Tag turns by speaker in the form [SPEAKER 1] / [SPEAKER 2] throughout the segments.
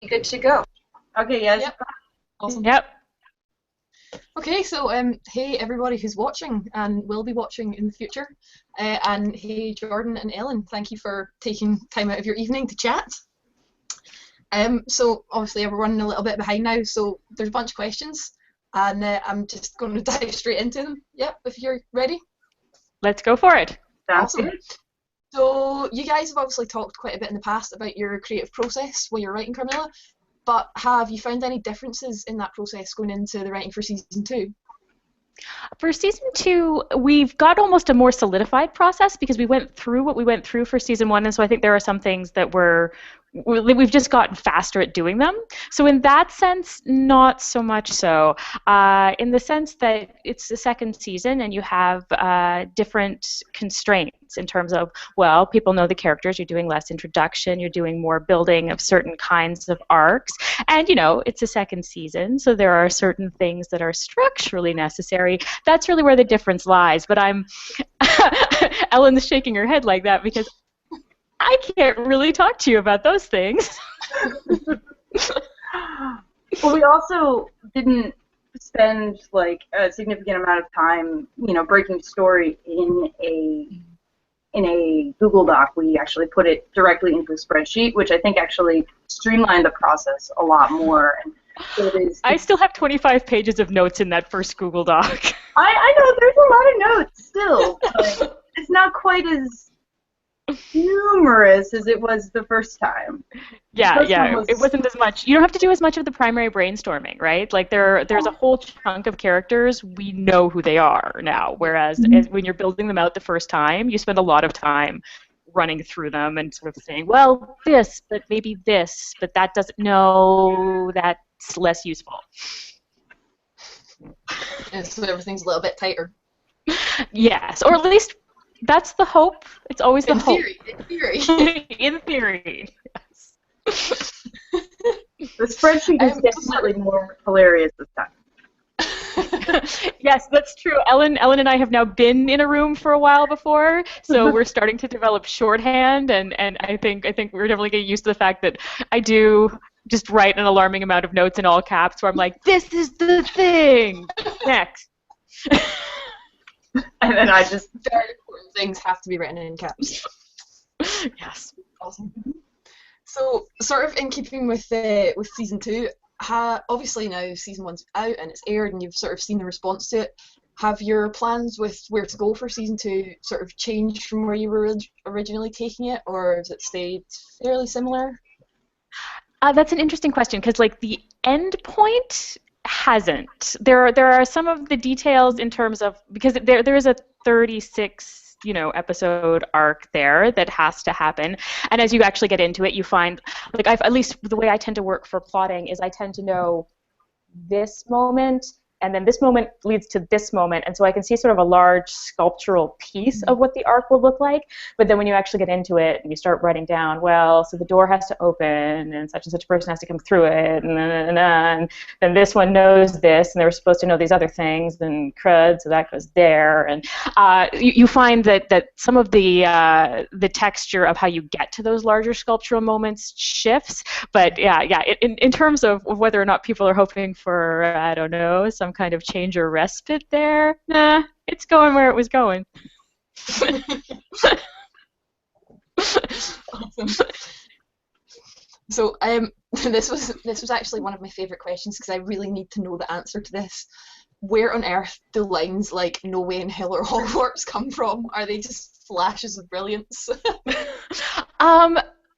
[SPEAKER 1] Good to go.
[SPEAKER 2] Okay, yes.
[SPEAKER 3] Yep. Awesome.
[SPEAKER 4] Yep.
[SPEAKER 3] Okay, so hey everybody who's watching and will be watching in the future, and hey Jordan and Ellen, thank you for taking time out of your evening to chat. So obviously we're running a little bit behind now, so there's a bunch of questions, and I'm just going to dive straight into them. Yep, if you're ready.
[SPEAKER 4] Let's go for it.
[SPEAKER 3] Awesome. So you guys have obviously talked quite a bit in the past about your creative process while you're writing Carmilla, but have you found any differences in that process going into the writing for season 2?
[SPEAKER 4] For season 2, we've got almost a more solidified process because we went through what we went through for season 1, and so I think there are some things that we've just gotten faster at doing them. So in that sense, not so much so. In the sense that it's the second season and you have different constraints in terms of, well, people know the characters, you're doing less introduction, you're doing more building of certain kinds of arcs, and it's a second season, so there are certain things that are structurally necessary. That's really where the difference lies, but Ellen's shaking her head like that because I can't really talk to you about those things.
[SPEAKER 2] Well, we also didn't spend like a significant amount of time, breaking story in a Google Doc. We actually put it directly into a spreadsheet, which I think actually streamlined the process a lot more. And so
[SPEAKER 4] I still have 25 pages of notes in that first Google Doc.
[SPEAKER 2] I know there's a lot of notes still, but it's not quite as humorous as it was the first time.
[SPEAKER 4] Yeah, it wasn't as much. You don't have to do as much of the primary brainstorming, right? Like there's a whole chunk of characters, we know who they are now, whereas when you're building them out the first time, you spend a lot of time running through them and sort of saying, well, this, but maybe this, but that doesn't, no, that's less useful.
[SPEAKER 3] And so everything's a little bit tighter.
[SPEAKER 4] Yes, or at least that's the hope. It's always the hope.
[SPEAKER 3] In theory.
[SPEAKER 4] In theory, yes.
[SPEAKER 2] The spreadsheet is definitely more hilarious this time.
[SPEAKER 4] Yes, that's true. Ellen and I have now been in a room for a while before, so we're starting to develop shorthand, and I think we're definitely getting used to the fact that I do just write an alarming amount of notes in all caps where I'm like, this is the thing! Next.
[SPEAKER 2] And then I just...
[SPEAKER 3] Very important things have to be written in caps.
[SPEAKER 4] Yes.
[SPEAKER 3] Awesome. So, sort of in keeping with season 2, obviously now season 1's out and it's aired and you've sort of seen the response to it. Have your plans with where to go for season 2 sort of changed from where you were originally taking it, or has it stayed fairly similar?
[SPEAKER 4] That's an interesting question because, like, the end point hasn't. There are some of the details in terms of, because there is a 36 episode arc there that has to happen, and as you actually get into it, you find, like, at least the way I tend to work for plotting is I tend to know this moment, and then this moment leads to this moment, and so I can see sort of a large sculptural piece of what the arc will look like, but then when you actually get into it and you start writing down, well, so the door has to open, and such a person has to come through it, and then this one knows this, and they were supposed to know these other things, and crud, so that goes there, and you find that some of the texture of how you get to those larger sculptural moments shifts, but in terms of whether or not people are hoping for, I don't know, some kind of change or respite there, nah, it's going where it was going.
[SPEAKER 3] Awesome. So this was actually one of my favourite questions because I really need to know the answer to this. Where on earth do lines like "No way in hell or Hogwarts" come from? Are they just flashes of brilliance?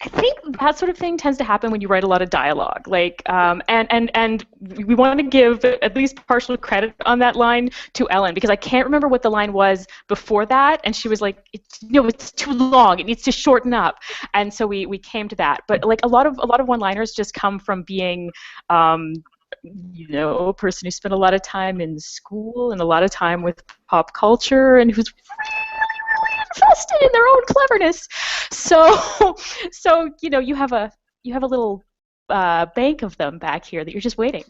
[SPEAKER 4] I think that sort of thing tends to happen when you write a lot of dialogue. Like, and we want to give at least partial credit on that line to Ellen, because I can't remember what the line was before that, and she was like, it's too long, it needs to shorten up, and so we came to that. But like a lot of one-liners just come from being a person who spent a lot of time in school and a lot of time with pop culture and who's really invested in their own cleverness. So you have a little bank of them back here that you're just waiting.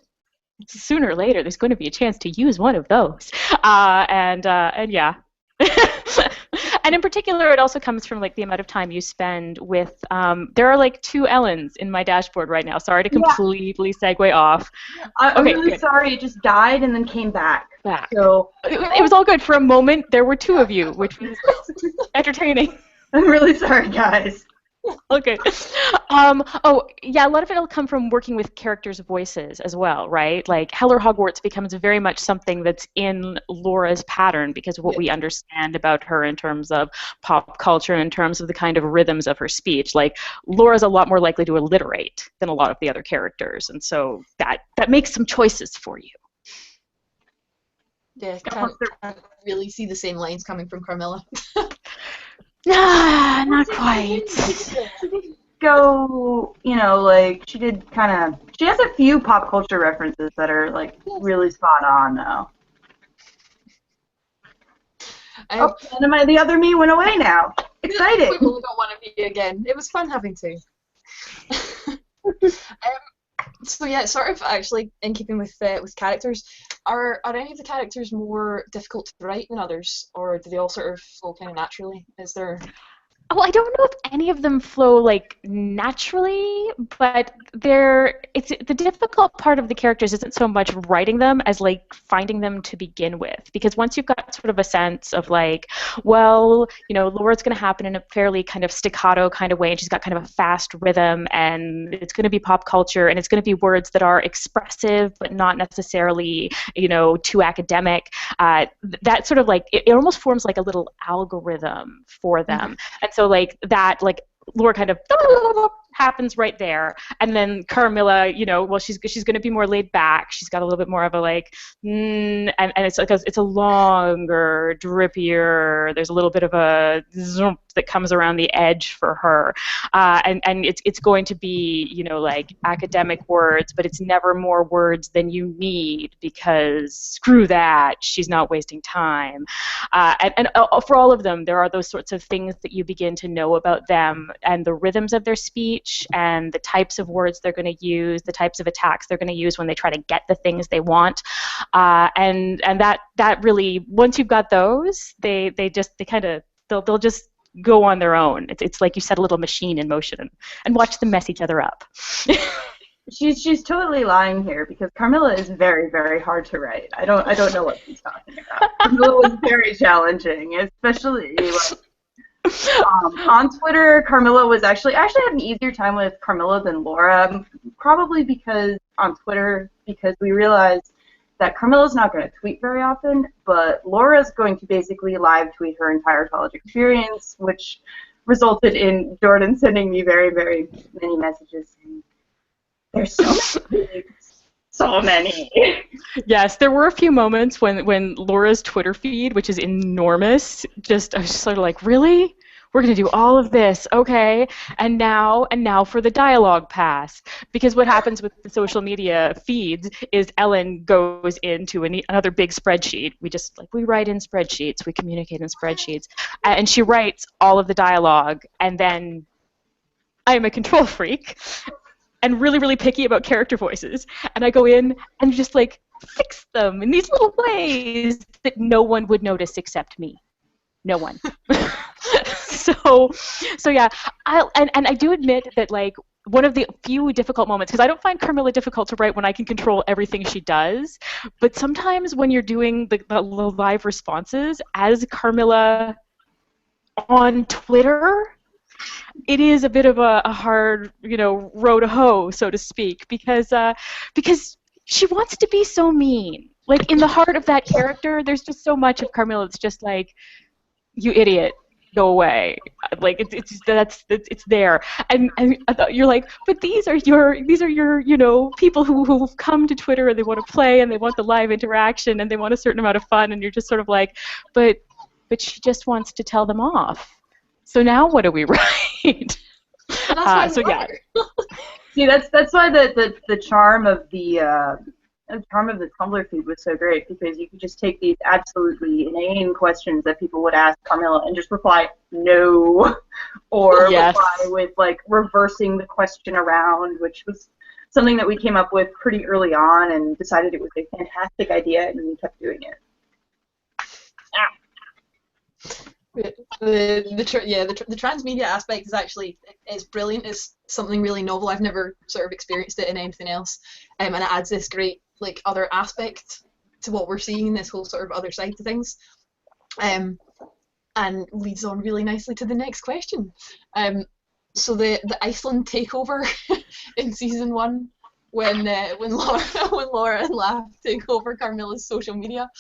[SPEAKER 4] Sooner or later, there's going to be a chance to use one of those, and yeah. And in particular, it also comes from like the amount of time you spend with. There are like 2 Ellens in my dashboard right now. Sorry to completely segue off.
[SPEAKER 2] I'm
[SPEAKER 4] Okay,
[SPEAKER 2] really
[SPEAKER 4] good.
[SPEAKER 2] sorry. It just died and then came back. So
[SPEAKER 4] it was all good for a moment. There were 2 of you, which was entertaining.
[SPEAKER 2] I'm really sorry, guys.
[SPEAKER 4] Okay. Oh, yeah, a lot of it will come from working with characters' voices as well, right? Like, Heller Hogwarts becomes very much something that's in Laura's pattern because of what we understand about her in terms of pop culture, in terms of the kind of rhythms of her speech. Like, Laura's a lot more likely to alliterate than a lot of the other characters, and so that makes some choices for you.
[SPEAKER 3] Yeah, can't really see the same lines coming from Carmilla.
[SPEAKER 4] Nah, not quite.
[SPEAKER 2] She did go, like, she has a few pop culture references that are, like, really spot on, though. And the other me went away now. Excited.
[SPEAKER 3] We've only got one of you again. It was fun having 2. So yeah, sort of actually in keeping with characters, are any of the characters more difficult to write than others, or do they all sort of flow kind of naturally? Is there?
[SPEAKER 4] Oh, I don't know if any of them flow like naturally, but it's the difficult part of the characters isn't so much writing them as like finding them to begin with. Because once you've got sort of a sense of like, well, Laura's going to happen in a fairly kind of staccato kind of way, and she's got kind of a fast rhythm, and it's going to be pop culture, and it's going to be words that are expressive but not necessarily, too academic. That sort of like it almost forms like a little algorithm for them. And so like that, like Laura kind of happens right there, and then Carmilla, well, she's going to be more laid back. She's got a little bit more of a like, and it's like it's a longer, drippier. There's a little bit of a zoom that comes around the edge for her, and it's going to be like academic words, but it's never more words than you need because screw that, she's not wasting time, and for all of them, there are those sorts of things that you begin to know about them and the rhythms of their speech and the types of words they're going to use, the types of attacks they're going to use when they try to get the things they want, and that really, once you've got those, they'll just go on their own. It's like you set a little machine in motion and watch them mess each other up.
[SPEAKER 2] She's totally lying here because Carmilla is very, very hard to write. I don't know what she's talking about. Carmilla was very challenging, especially on Twitter. Carmilla was actually had an easier time with Carmilla than Laura, probably because on Twitter, because we realized that Carmilla's not going to tweet very often, but Laura's going to basically live tweet her entire college experience, which resulted in Jordan sending me very, very many messages saying, there's so many.
[SPEAKER 4] Yes, there were a few moments when Laura's Twitter feed, which is enormous, I was just sort of like, really? We're going to do all of this, okay? And now for the dialogue pass. Because what happens with the social media feeds is Ellen goes into another big spreadsheet. We write in spreadsheets, we communicate in spreadsheets, and she writes all of the dialogue, and then I am a control freak and really, really picky about character voices. And I go in and just like fix them in these little ways that no one would notice except me. No one. So yeah, I do admit that like one of the few difficult moments, because I don't find Carmilla difficult to write when I can control everything she does, but sometimes when you're doing the live responses as Carmilla on Twitter, it is a bit of a hard, row to hoe, so to speak, because she wants to be so mean. Like in the heart of that character, there's just so much of Carmilla that's just like, you idiot, go away. Like it's there, and I thought you're like, but these are your people who've come to Twitter and they want to play and they want the live interaction and they want a certain amount of fun, and you're just sort of like, but she just wants to tell them off. So now what do we write? So yeah.
[SPEAKER 2] See, that's why the charm of the Tumblr feed was so great, because you could just take these absolutely inane questions that people would ask Carmilla and just reply no, or reply with like reversing the question around, which was something that we came up with pretty early on and decided it was a fantastic idea, and we kept doing it.
[SPEAKER 3] The transmedia aspect is brilliant. It's something really novel. I've never sort of experienced it in anything else, and it adds this great like other aspect to what we're seeing in this whole sort of other side to things, and leads on really nicely to the next question. So the Iceland takeover in season 1. When Laura and Laugh take over Carmilla's social media,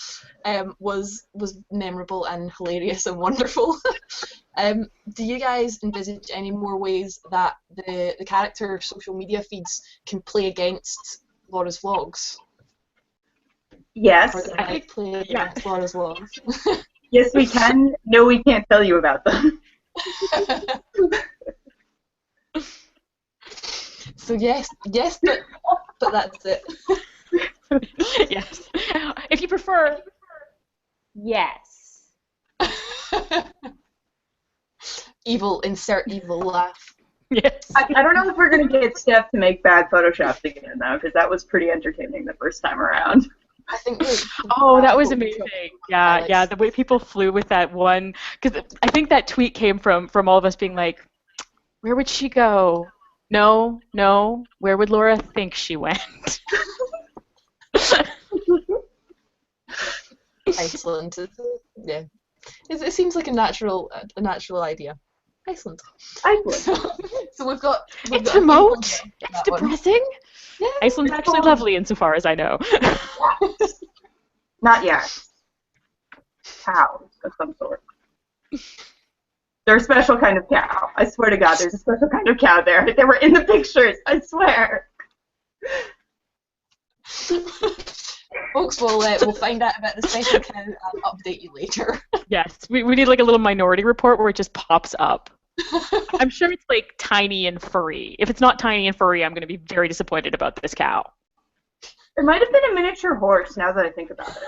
[SPEAKER 3] was memorable and hilarious and wonderful. Do you guys envisage any more ways that the character social media feeds can play against Laura's vlogs?
[SPEAKER 2] Yes.
[SPEAKER 3] Or that might play against Laura's vlogs?
[SPEAKER 2] Yes, we can. No, we can't tell you about them.
[SPEAKER 3] So yes, but that's it.
[SPEAKER 4] Yes. If you prefer, yes.
[SPEAKER 3] Insert evil laugh.
[SPEAKER 4] Yes.
[SPEAKER 2] I don't know if we're going to get Steph to make bad Photoshops again, though, because that was pretty entertaining the first time around.
[SPEAKER 3] I think.
[SPEAKER 4] Oh, that was amazing. Yeah, the way people flew with that one, because I think that tweet came from all of us being like, where would she go? No, where would Laura think she went?
[SPEAKER 3] Iceland. Yeah. It seems like a natural idea. Iceland. So we've got.
[SPEAKER 4] It's remote. It's depressing.
[SPEAKER 3] Yeah,
[SPEAKER 4] Iceland's actually lovely insofar as I know.
[SPEAKER 2] Not yet. Cows of some sort. They're a special kind of cow. I swear to God, there's a special kind of cow there. They were in the pictures. I swear.
[SPEAKER 3] Folks, we'll find out about the special cow and update you later.
[SPEAKER 4] Yes, we need like a little minority report where it just pops up. I'm sure it's like tiny and furry. If it's not tiny and furry, I'm going to be very disappointed about this cow.
[SPEAKER 2] It might have been a miniature horse, now that I think about it.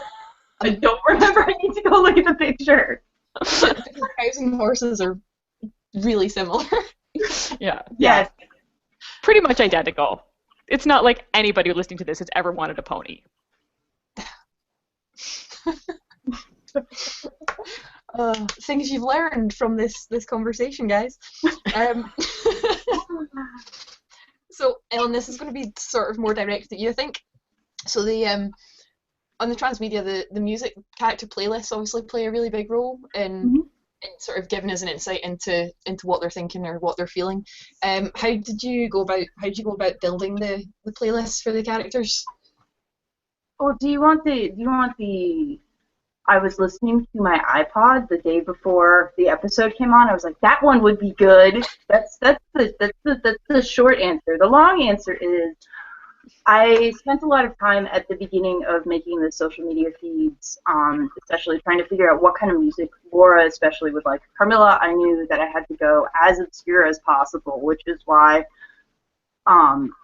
[SPEAKER 2] I don't remember. I need to go look at the picture.
[SPEAKER 3] Cows and horses are really similar.
[SPEAKER 4] Yeah.
[SPEAKER 2] Yes.
[SPEAKER 4] Pretty much identical. It's not like anybody listening to this has ever wanted a pony.
[SPEAKER 3] Things you've learned from this conversation, guys. So, Ellen, this is going to be sort of more directed at you, I think. So on the transmedia, the music character playlists obviously play a really big role in sort of giving us an insight into what they're thinking or what they're feeling. How did you go about building the playlists for the characters?
[SPEAKER 2] Well, do you want the I was listening to my iPod the day before the episode came on. I was like, that one would be good. That's the short answer. The long answer is I spent a lot of time at the beginning of making the social media feeds, especially trying to figure out what kind of music Laura especially would like. Carmilla, I knew that I had to go as obscure as possible, which is why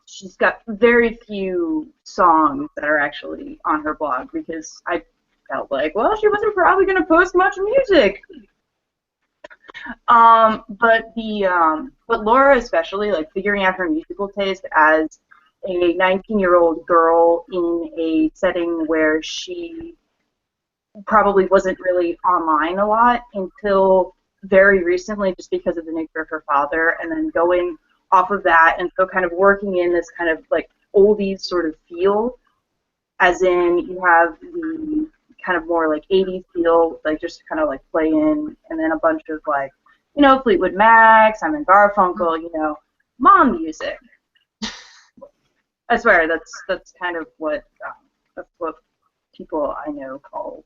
[SPEAKER 2] she's got very few songs that are actually on her blog, because I felt like, well, she wasn't probably going to post much music. But Laura especially, like figuring out her musical taste as a 19-year-old girl in a setting where she probably wasn't really online a lot until very recently, just because of the nature of her father, and then going off of that, and so kind of working in this kind of like oldies sort of feel, as in you have the kind of more like 80s feel, like just to kind of like play in, and then a bunch of like, you know, Fleetwood Mac, Simon Garfunkel, you know, mom music. I swear that's kind of what people I know call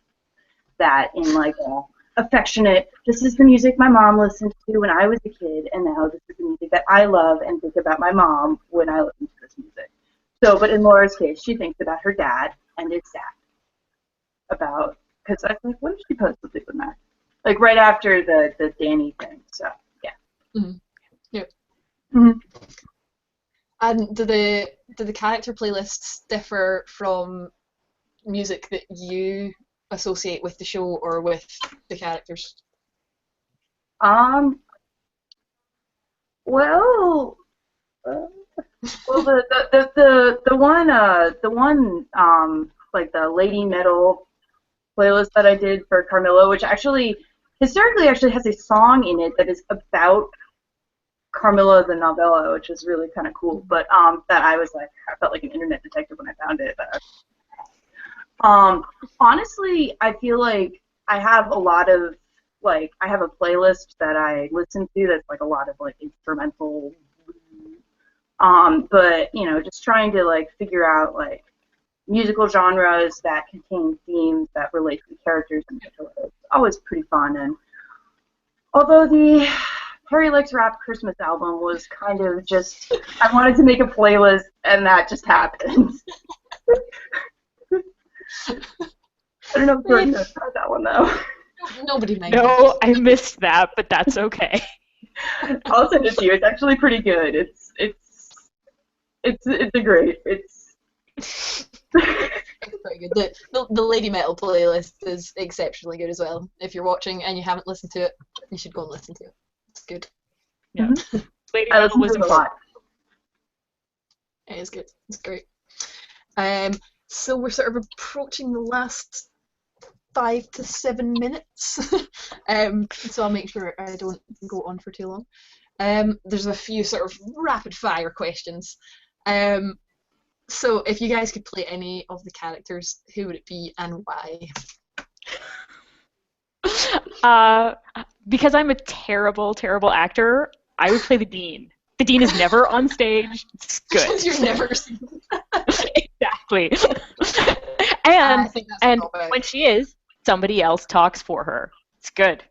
[SPEAKER 2] that, in like a affectionate, this is the music my mom listened to when I was a kid, and now this is the music that I love and think about my mom when I listen to this music. So, but in Laura's case, she thinks about her dad and is sad about, because I think, when did she post the Fleetwood Mac? Like right after the Danny thing. So yeah.
[SPEAKER 3] Mm-hmm. Yeah.
[SPEAKER 2] Mm-hmm.
[SPEAKER 3] And do the character playlists differ from music that you associate with the show or with the characters?
[SPEAKER 2] Well, the one like the lady metal playlist that I did for Carmilla, which actually Hysterically actually has a song in it that is about Carmilla the novella, which is really kind of cool. But that I felt like an internet detective when I found it. Honestly, I feel like I have a lot of I have a playlist that I listen to that's like a lot of like instrumental. But just trying to figure out musical genres that contain themes that relate to the characters and it's always pretty fun. And although the Harry Likes Rap Christmas album was kind of just, I wanted to make a playlist and that just happened. I don't know if Jordan knows about that one though.
[SPEAKER 3] Nobody minds.
[SPEAKER 4] No, I missed that, but that's okay.
[SPEAKER 2] I'll send it to you. It's actually pretty good. It's a great. It's
[SPEAKER 3] very good. The Lady Metal playlist is exceptionally good as well. If you're watching and you haven't listened to it, you should go and listen to it. It's good.
[SPEAKER 4] Yeah.
[SPEAKER 2] Mm-hmm.
[SPEAKER 4] Lady
[SPEAKER 2] I
[SPEAKER 4] Metal was
[SPEAKER 2] listen to it a lot.
[SPEAKER 3] It is good. It's great. So we're sort of approaching the last 5 to 7 minutes. So I'll make sure I don't go on for too long. There's a few sort of rapid fire questions. So if you guys could play any of the characters, who would it be and why?
[SPEAKER 4] Because I'm a terrible, terrible actor, I would play the Dean. The Dean is never on stage. It's good.
[SPEAKER 3] You're never seen.
[SPEAKER 4] Exactly. And when she is, somebody else talks for her. It's good.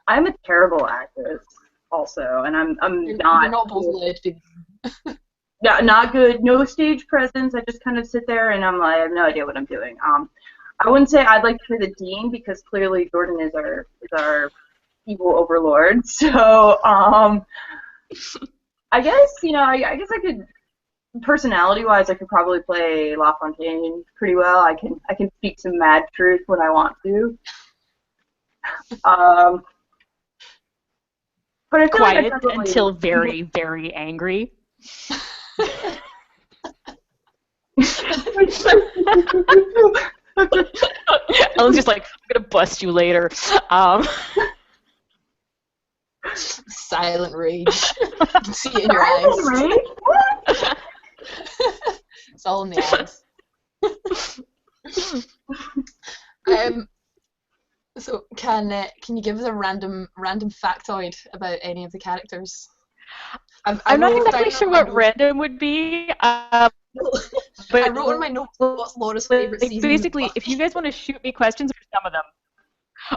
[SPEAKER 2] I'm a terrible actress, also, and I'm not.
[SPEAKER 3] You're not both allowed.
[SPEAKER 2] Yeah, not good. No stage presence. I just kind of sit there and I have no idea what I'm doing. I wouldn't say I'd like to play the Dean because clearly Jordan is our evil overlord. So I guess I guess I could. Personality-wise, I could probably play La Fontaine pretty well. I can speak some mad truth when I want to. But I feel
[SPEAKER 4] quiet
[SPEAKER 2] like
[SPEAKER 4] until very, very angry. Ellen's just like, I'm gonna bust you later.
[SPEAKER 3] Silent rage. You can see it in your eyes.
[SPEAKER 2] Silent rage? What?
[SPEAKER 3] It's all in the eyes. So can you give us a random factoid about any of the characters?
[SPEAKER 4] I'm not exactly sure what random would be. But
[SPEAKER 3] I wrote in my notes what's Laura's favorite season.
[SPEAKER 4] Basically, if you guys want to shoot me questions for some of them.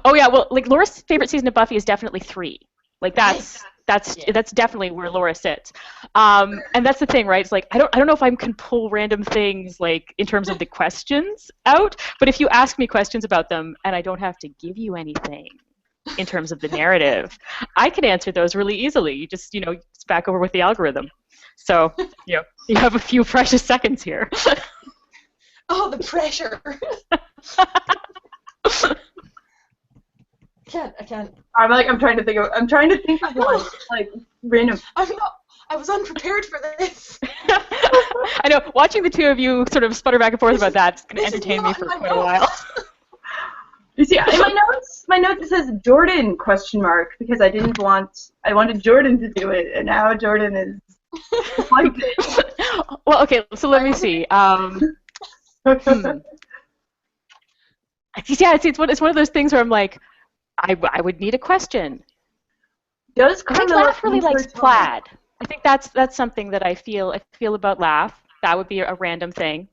[SPEAKER 4] Oh yeah, well, Laura's favorite season of Buffy is definitely 3. That's definitely where Laura sits. And that's the thing, right? It's I don't know if I can pull random things in terms of the questions out, but if you ask me questions about them and I don't have to give you anything in terms of the narrative, I can answer those really easily. You just it's back over with the algorithm. So you have a few precious seconds here.
[SPEAKER 3] Oh, the pressure. I can't.
[SPEAKER 2] I'm trying to think of one random.
[SPEAKER 3] I was unprepared for this.
[SPEAKER 4] I know. Watching the two of you sort of sputter back and forth about that's going to entertain me for quite a while.
[SPEAKER 2] You see, in my notes it says Jordan ? Because I wanted Jordan to do it, and now Jordan is like it.
[SPEAKER 4] Well, okay. So let me see. Yeah, it's one of those things where I'm like, I would need a question.
[SPEAKER 2] Does
[SPEAKER 4] I think Laugh really likes plaid. I think that's something that I feel about Laugh. That would be a random thing.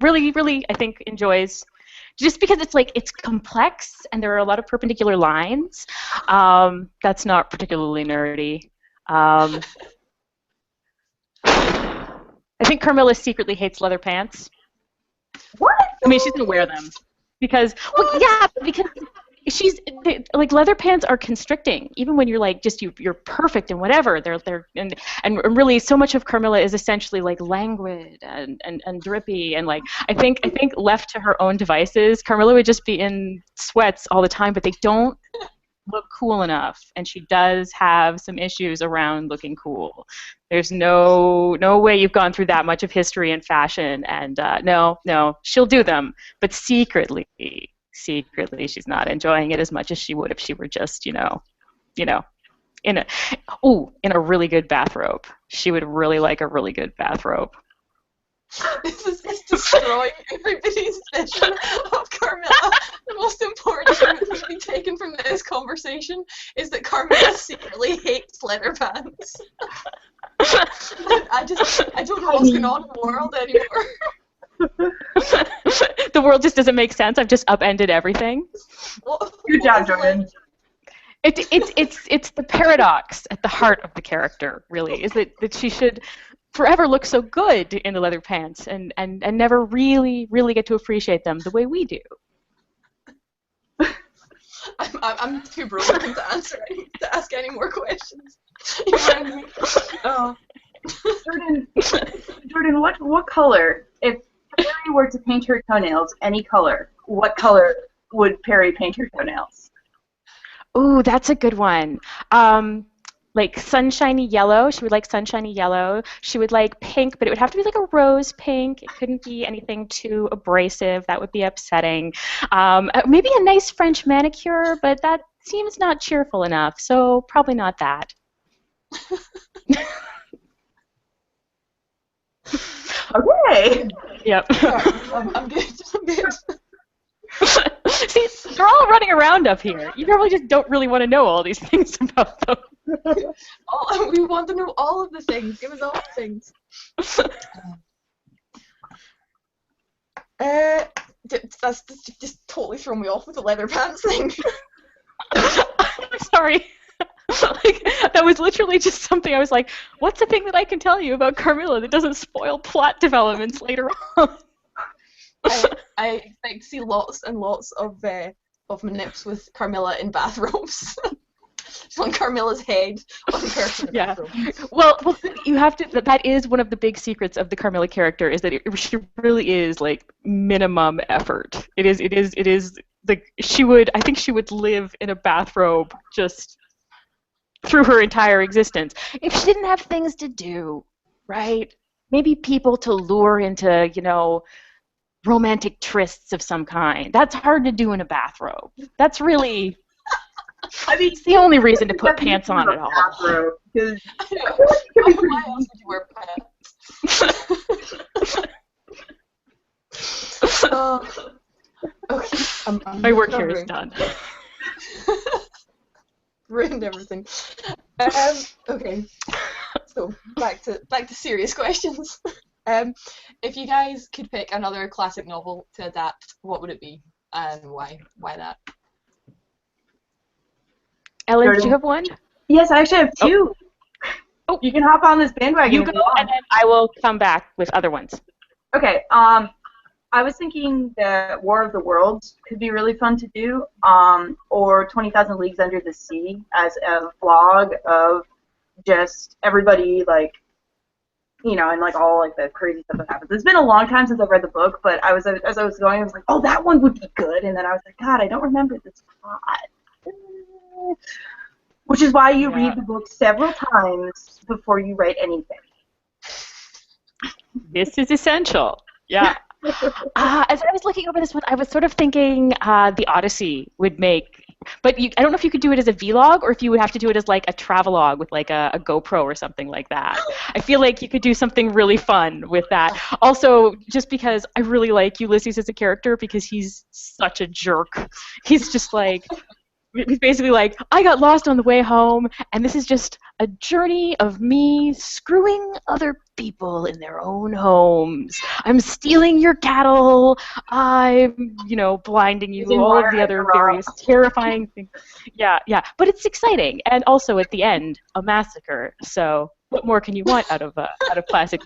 [SPEAKER 4] Really, really, I think enjoys, just because it's complex and there are a lot of perpendicular lines. That's not particularly nerdy. I think Carmilla secretly hates leather pants.
[SPEAKER 2] What?
[SPEAKER 4] I mean, she's gonna wear them because she's leather pants are constricting. Even when you're you're perfect and whatever, they're and really so much of Carmilla is essentially languid and drippy and I think left to her own devices, Carmilla would just be in sweats all the time, but they don't look cool enough, and she does have some issues around looking cool. There's no way you've gone through that much of history and fashion, and no, she'll do them, but secretly secretly she's not enjoying it as much as she would if she were just, you know, in a really good bathrobe. She would really like a really good bathrobe.
[SPEAKER 3] This is destroying everybody's vision of Carmilla. The most important thing that can be taken from this conversation is that Carmilla secretly hates leather pants. I don't know what's going on in the world anymore.
[SPEAKER 4] The world just doesn't make sense. I've just upended everything.
[SPEAKER 2] Good job, Jordan.
[SPEAKER 4] It's the paradox at the heart of the character, really, is that she should forever look so good in the leather pants and never really get to appreciate them the way we do.
[SPEAKER 3] I'm too broken to ask any more questions.
[SPEAKER 2] Jordan, what color, if Perry were to paint her toenails any color, what color would Perry paint her toenails?
[SPEAKER 4] Ooh, that's a good one. Like sunshiny yellow. She would like sunshiny yellow. She would like pink, but it would have to be like a rose pink. It couldn't be anything too abrasive. That would be upsetting. Maybe a nice French manicure, but that seems not cheerful enough, so probably not that.
[SPEAKER 2] Okay.
[SPEAKER 4] Yep.
[SPEAKER 3] I'm good. I'm good.
[SPEAKER 4] See, they're all running around up here. You probably just don't really want to know all these things about them.
[SPEAKER 3] We want to know all of the things. Give us all the things. That's just totally thrown me off with the leather pants thing.
[SPEAKER 4] I'm sorry. That was literally just something I was like, what's the thing that I can tell you about Carmilla that doesn't spoil plot developments later on?
[SPEAKER 3] I expect to see lots and lots of manips with Carmilla in bathrobes. On Carmilla's head, on person in a bathrobe.
[SPEAKER 4] Well, you have to. That is one of the big secrets of the Carmilla character, is that she really is like minimum effort. It is like I think she would live in a bathrobe just through her entire existence if she didn't have things to do, right? Maybe people to lure into, romantic trysts of some kind. That's hard to do in a bathrobe. That's really, it's the only reason to put pants on at all.
[SPEAKER 2] Bathrobe,
[SPEAKER 3] Why else would you wear pants? Okay,
[SPEAKER 4] my work here is done.
[SPEAKER 3] Ruined everything. Okay, so back to serious questions. If you guys could pick another classic novel to adapt, what would it be, and why? Why that?
[SPEAKER 4] Ellen, do you have one?
[SPEAKER 2] Yes, I actually have two.
[SPEAKER 4] Oh.
[SPEAKER 2] You can hop on this bandwagon.
[SPEAKER 4] You go, and then I will come back with other ones.
[SPEAKER 2] Okay. I was thinking that War of the Worlds could be really fun to do, or 20,000 Leagues Under the Sea as a vlog of just everybody, like, and like all like the crazy stuff that happens. It's been a long time since I've read the book, but as I was going, I was like, oh, that one would be good, and then I was like, God, I don't remember this plot. Which is why you read the book several times before you write anything.
[SPEAKER 4] This is essential. Yeah. As I was looking over this one, I was sort of thinking the Odyssey would make, but I don't know if you could do it as a vlog or if you would have to do it as like a travelogue with like a GoPro or something like that. I feel like you could do something really fun with that. Also, just because I really like Ulysses as a character because he's such a jerk. He's just like, he's basically like, I got lost on the way home, and this is just a journey of me screwing other people in their own homes. I'm stealing your cattle. I'm, blinding you. All of the other various terrifying things. Yeah. But it's exciting, and also at the end, a massacre. So, what more can you want out of classic?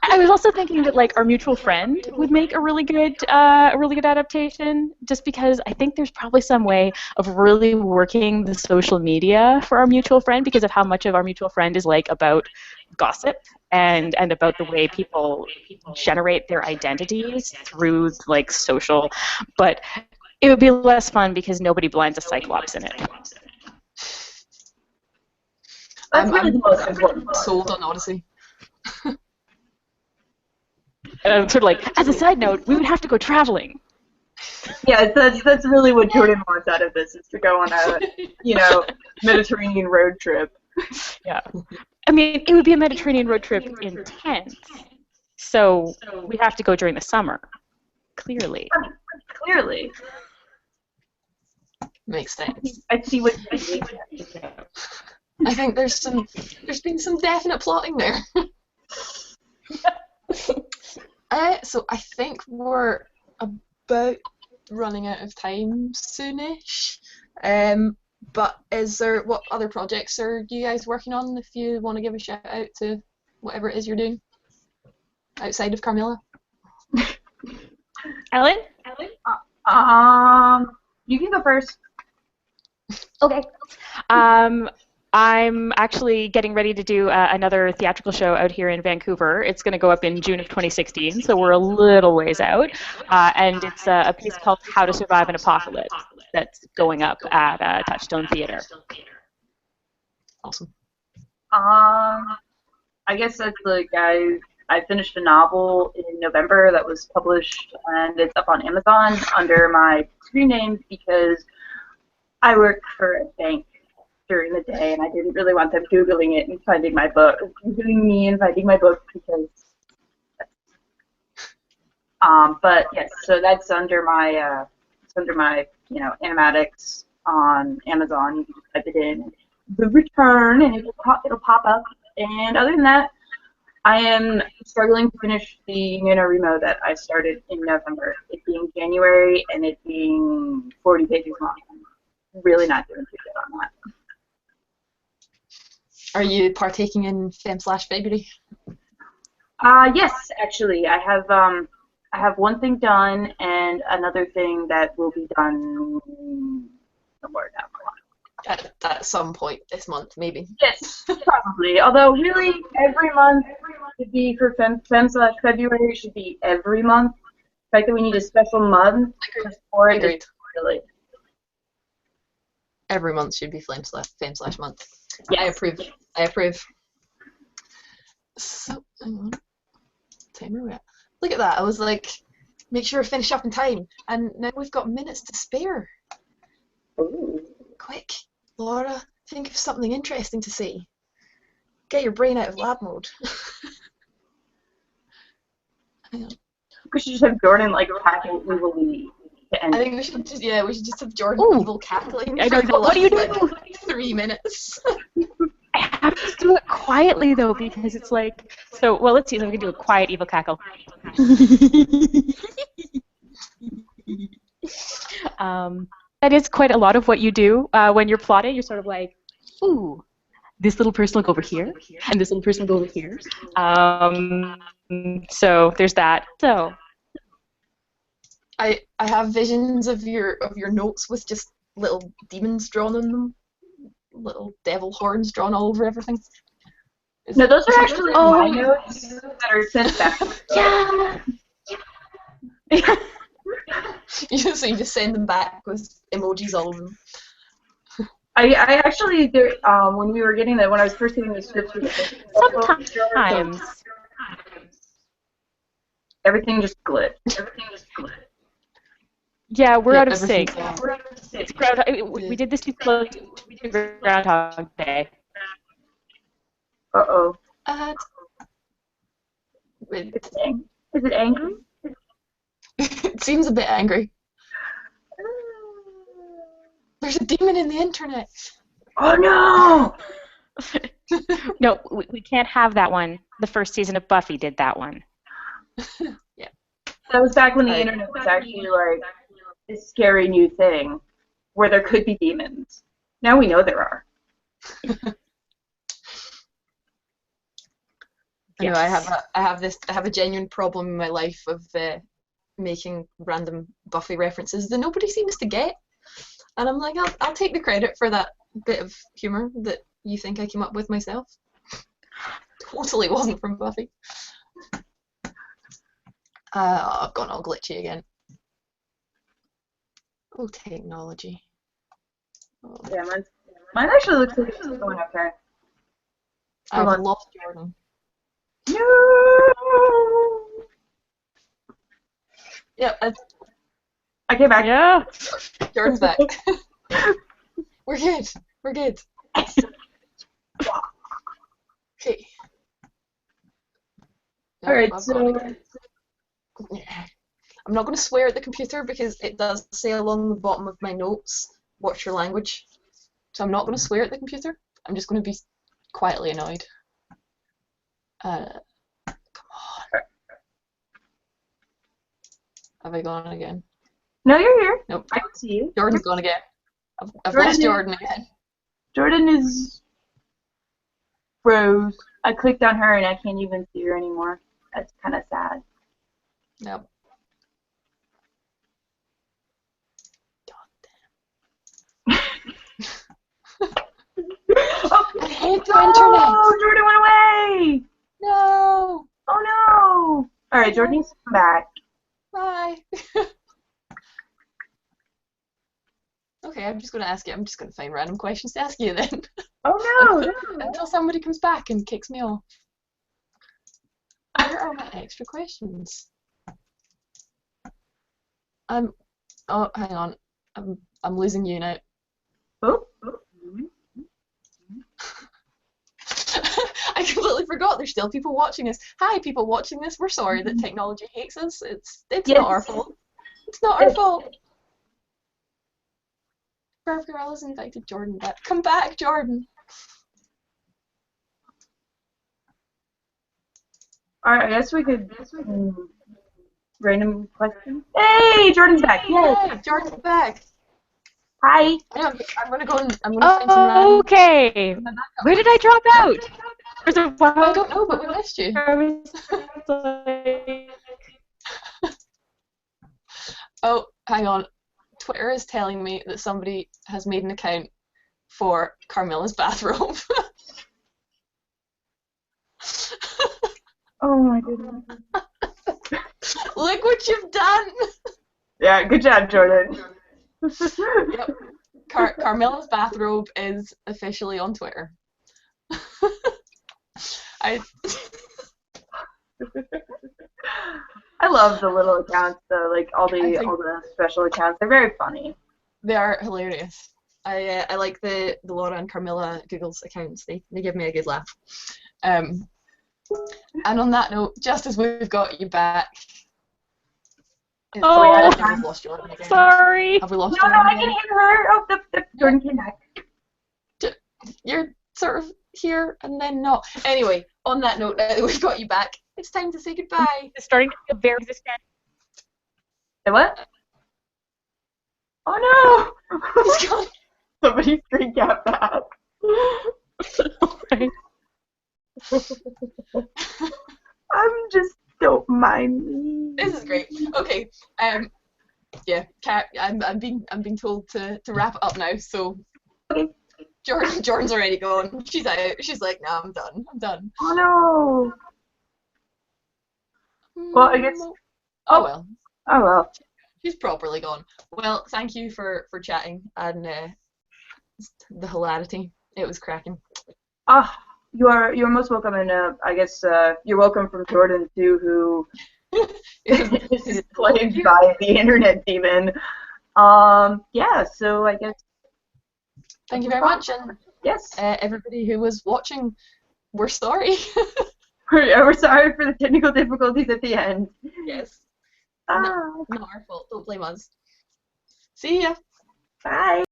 [SPEAKER 4] I was also thinking that like our mutual friend would make a really good adaptation, just because I think there's probably some way of really working the social media for our mutual friend because of how much of our mutual friend is like about gossip and about the way people generate their identities through like social, but it would be less fun because nobody blinds a Cyclops in it.
[SPEAKER 2] That's really the most important part.
[SPEAKER 3] Sold on Odyssey.
[SPEAKER 4] sort of like, as a side note, we would have to go traveling.
[SPEAKER 2] Yeah, that's really what Jordan wants out of this, is to go on a, Mediterranean road trip.
[SPEAKER 4] Yeah. I mean, it would be a Mediterranean road trip in tents, so we have to go during the summer. Clearly.
[SPEAKER 2] Clearly.
[SPEAKER 3] Makes sense.
[SPEAKER 2] I see what you mean.
[SPEAKER 3] I think there's been some definite plotting there. So I think we're about running out of time soonish. But what other projects are you guys working on? If you want to give a shout out to whatever it is you're doing outside of Carmilla.
[SPEAKER 4] Ellen?
[SPEAKER 2] You can go first.
[SPEAKER 4] Okay. I'm actually getting ready to do another theatrical show out here in Vancouver. It's going to go up in June of 2016, so we're a little ways out. And it's a piece called How to Survive an Apocalypse that's going up at Touchstone Theatre.
[SPEAKER 3] Awesome.
[SPEAKER 2] I guess that's like I finished a novel in November that was published, and it's up on Amazon under my screen name because I work for a bank during the day, and I didn't really want them Googling it and finding my book, Googling me and finding my book because. But yes, so that's under my Ana Matics on Amazon. You can just type it in, the return, and it'll pop up. And other than that, I am struggling to finish the NaNoWriMo that I started in November. It being January and it being 40 pages long. I'm really not doing too good on that.
[SPEAKER 3] Are you partaking in Fem/Biggity?
[SPEAKER 2] Yes, actually, I have one thing done and another thing that will be done somewhere down the line.
[SPEAKER 3] At some point this month, maybe.
[SPEAKER 2] Yes, probably. Although, really, every month should be for Fem/February should be every month. The fact that we need a special month for it is really.
[SPEAKER 3] Every month should be Fem/month.
[SPEAKER 2] Yes.
[SPEAKER 3] I approve. So, hang on. Timer we at? Look at that. I was like, make sure I finish up in time. And now we've got minutes to spare.
[SPEAKER 2] Ooh.
[SPEAKER 3] Quick, Laura, think of something interesting to say. Get your brain out of lab mode. Hang on.
[SPEAKER 2] We should just have Jordan cackle evilly to end.
[SPEAKER 3] I think we should just have Jordan evil cackling.
[SPEAKER 4] I don't know. What do you do?
[SPEAKER 3] 3 minutes.
[SPEAKER 4] I have to do it quietly though, because it's like so. Well, let's see if we can do a quiet evil cackle. That is quite a lot of what you do when you're plotting. You're sort of like, ooh, this little person will go over here, and this little person will go over here. So there's that. So
[SPEAKER 3] I have visions of your notes with just little demons drawn on them, little devil horns drawn all over everything.
[SPEAKER 2] No, those are actually my notes that are sent back.
[SPEAKER 4] yeah.
[SPEAKER 3] So you just send them back with emojis all over them.
[SPEAKER 2] I actually when we were getting when I was first getting the scripts,
[SPEAKER 4] Sometimes.
[SPEAKER 2] Everything just glitched.
[SPEAKER 4] Yeah, we're out of sync. It's we did this too close to Groundhog Day.
[SPEAKER 2] Uh-oh. Is it angry?
[SPEAKER 3] It seems a bit angry. There's a demon in the internet.
[SPEAKER 2] Oh no!
[SPEAKER 4] No, we can't have that one. The first season of Buffy did that one.
[SPEAKER 3] Yeah.
[SPEAKER 2] That was back when the internet was actually like a scary new thing where there could be demons. Now we know there are.
[SPEAKER 3] Yes. I have a genuine problem in my life of making random Buffy references that nobody seems to get, and I'm like, I'll take the credit for that bit of humor that you think I came up with myself. Totally wasn't from Buffy. I've gone all glitchy again. Oh, technology. Oh.
[SPEAKER 2] Yeah, mine actually looks like it's going okay.
[SPEAKER 3] I've lost Jordan.
[SPEAKER 2] No!
[SPEAKER 3] Yep,
[SPEAKER 2] I came back.
[SPEAKER 4] Yeah.
[SPEAKER 3] Jordan's back. We're good. We're good. Okay.
[SPEAKER 2] Alright,
[SPEAKER 3] I've
[SPEAKER 2] so...
[SPEAKER 3] gone again. I'm not going to swear at the computer because it does say along the bottom of my notes, watch your language. So I'm not going to swear at the computer. I'm just going to be quietly annoyed. Come on. Have I gone again?
[SPEAKER 2] No, you're here.
[SPEAKER 3] Nope.
[SPEAKER 2] I can see you.
[SPEAKER 3] Jordan's gone again. I've
[SPEAKER 2] Jordan
[SPEAKER 3] lost
[SPEAKER 2] is-
[SPEAKER 3] Jordan again.
[SPEAKER 2] Jordan is... froze. I clicked on her and I can't even see her anymore. That's kind of sad.
[SPEAKER 3] Nope.
[SPEAKER 2] Oh,
[SPEAKER 3] I hate the
[SPEAKER 2] no!
[SPEAKER 3] internet!
[SPEAKER 2] Jordan went away!
[SPEAKER 3] No!
[SPEAKER 2] Oh no! Alright, Jordan's back.
[SPEAKER 3] Bye! Okay, I'm just going to ask you. I'm just going to find random questions to ask you then.
[SPEAKER 2] Oh no!
[SPEAKER 3] Until somebody comes back and kicks me off. Where are my extra questions? Oh, hang on. I'm losing you now.
[SPEAKER 2] Oh.
[SPEAKER 3] I completely forgot there's still people watching us. Hi, people watching this. We're sorry that technology hates us. It's
[SPEAKER 2] Yes.
[SPEAKER 3] not our fault. It's not our fault. Barb Gorella's invited Jordan back. Come back, Jordan.
[SPEAKER 2] Alright, I guess we could random question. Hey, Jordan's back. Yes.
[SPEAKER 3] Hey, Jordan's back.
[SPEAKER 2] Hi.
[SPEAKER 3] I'm gonna go and I'm gonna find some random.
[SPEAKER 4] Okay. Where did I drop out? There's a while.
[SPEAKER 3] I don't know, but we missed you.
[SPEAKER 4] I was like,
[SPEAKER 3] Oh, hang on. Twitter is telling me that somebody has made an account for Carmilla's bathrobe.
[SPEAKER 2] Oh my goodness.
[SPEAKER 3] Look what you've done!
[SPEAKER 2] Yeah, good job, Jordan.
[SPEAKER 3] Yep. Carmilla's bathrobe is officially on Twitter. I
[SPEAKER 2] love the little accounts though, like all the special accounts. They're very funny.
[SPEAKER 3] They are hilarious. I like the Laura and Carmilla Google's accounts. They give me a good laugh. And on that note, just as we've got you back.
[SPEAKER 4] Oh,
[SPEAKER 3] I think we've lost Jordan again.
[SPEAKER 4] sorry.
[SPEAKER 3] Have we lost
[SPEAKER 2] No,
[SPEAKER 3] Jordan
[SPEAKER 2] I
[SPEAKER 3] again?
[SPEAKER 2] can hear her. Oh, the Jordan came back.
[SPEAKER 3] You're sort of here and then not. Anyway, on that note, now that we've got you back, it's time to say goodbye.
[SPEAKER 4] It's starting to feel very resistant.
[SPEAKER 2] Say what? Oh no!
[SPEAKER 3] He's gone.
[SPEAKER 2] Somebody screen cap that.
[SPEAKER 4] Right.
[SPEAKER 2] Just don't mind me.
[SPEAKER 3] This is great. Okay. Yeah. I'm being told to wrap it up now. So.
[SPEAKER 2] Okay.
[SPEAKER 3] Jordan's already gone. She's out. She's like, no, I'm done. I'm done.
[SPEAKER 2] Oh no. Well, I guess.
[SPEAKER 3] Oh well.
[SPEAKER 2] Oh well.
[SPEAKER 3] She's properly gone. Well, thank you for chatting and the hilarity. It was cracking.
[SPEAKER 2] You're most welcome, and I guess you're welcome from Jordan too, who is plagued by the internet demon. Yeah. So I guess.
[SPEAKER 3] Thank you very much, and
[SPEAKER 2] yes,
[SPEAKER 3] everybody who was watching, we're sorry.
[SPEAKER 2] we're sorry for the technical difficulties at the end.
[SPEAKER 3] Yes. Not our fault. Don't blame us. See ya.
[SPEAKER 2] Bye.